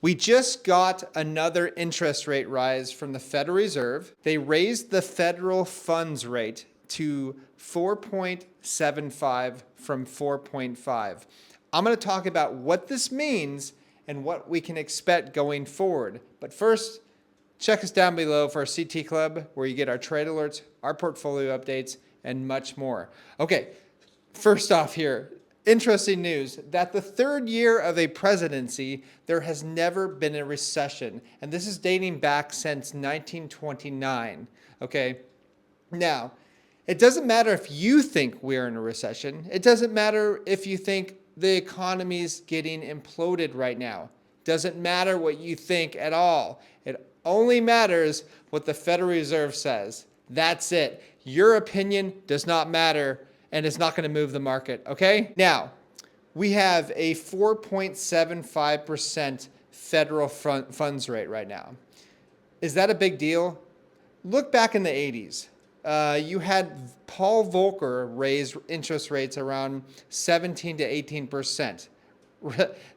We just got another interest rate rise from the Federal Reserve. They raised the federal funds rate to 4.75 from 4.5. I'm going to talk about what this means and what we can expect going forward. But first, check us down below for our CT Club, where you get our trade alerts, our portfolio updates, and much more. Okay, first off here, interesting news that the third year of a presidency, there has never been a recession. And this is dating back since 1929. Okay, now, it doesn't matter if you think we're in a recession. It doesn't matter if you think the economy's getting imploded right now. Doesn't matter what you think at all. It only matters what the Federal Reserve says. That's it. Your opinion does not matter, and it's not going to move the market, okay? Now, we have a 4.75% federal funds rate right now. Is that a big deal? Look back in the 80s. You had Paul Volcker raise interest rates around 17 to 18%.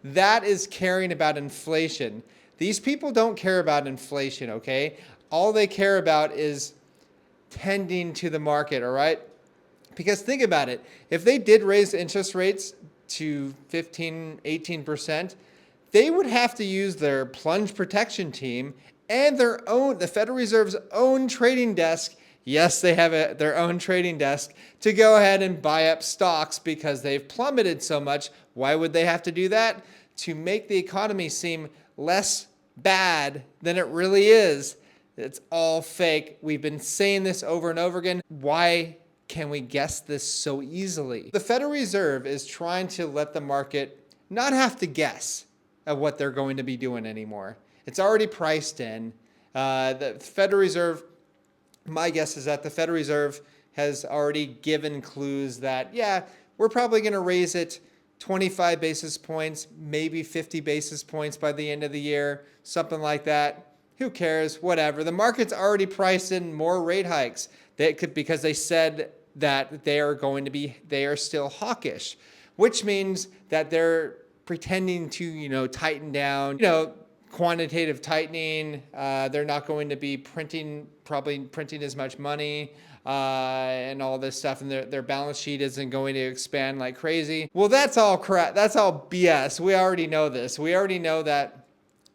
That is caring about inflation. These people don't care about inflation, okay? All they care about is tending to the market, all right? Because think about it. If they did raise interest rates to 15, 18%, they would have to use their plunge protection team and the Federal Reserve's own trading desk. Yes, they have their own trading desk to go ahead and buy up stocks because they've plummeted so much. Why would they have to do that? To make the economy seem less bad than it really is. It's all fake. We've been saying this over and over again. Why can we guess this so easily? The Federal Reserve is trying to let the market not have to guess at what they're going to be doing anymore. It's already priced in. The Federal Reserve, my guess is that the Federal Reserve has already given clues that, yeah, we're probably going to raise it 25 basis points, maybe 50 basis points by the end of the year, something like that. Who cares? Whatever. The market's already priced in more rate hikes. Because they said that they are still hawkish, which means that they're pretending to, tighten down, quantitative tightening. They're not going to be probably printing as much money and all this stuff, and their balance sheet isn't going to expand like crazy. Well, that's all crap. That's all BS. We already know this. We already know that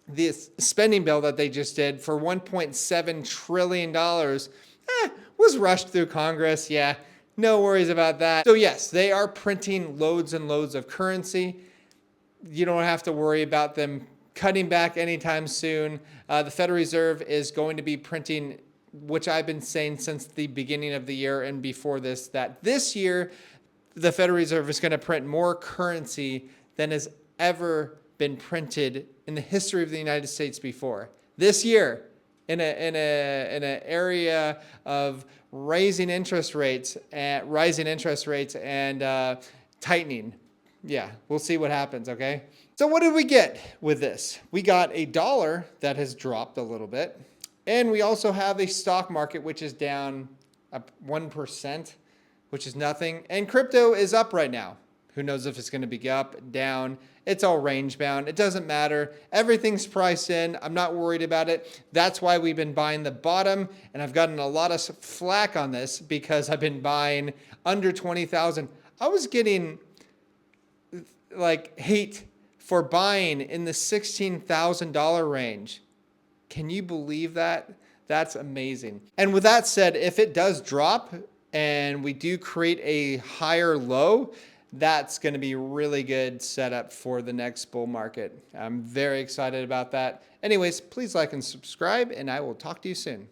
this spending bill that they just did for $1.7 trillion was rushed through Congress. Yeah, no worries about that. So yes, they are printing loads and loads of currency. You don't have to worry about them cutting back anytime soon. The Federal Reserve is going to be printing, which I've been saying since the beginning of the year and before this, that this year the Federal Reserve is going to print more currency than has ever been printed in the history of the United States before. This year, in an area of rising interest rates and tightening. Yeah, we'll see what happens, okay? So what did we get with this? We got a dollar that has dropped a little bit, and we also have a stock market which is down 1%, which is nothing, and crypto is up right now. Who knows if it's going to be up, down? It's all range bound. It doesn't matter. Everything's priced in. I'm not worried about it. That's why we've been buying the bottom, and I've gotten a lot of flack on this because I've been buying under 20,000. I was getting hate for buying in the $16,000 range. Can you believe that? That's amazing. And with that said, if it does drop and we do create a higher low, that's going to be a really good setup for the next bull market. I'm very excited about that. Anyways, please like and subscribe, and I will talk to you soon.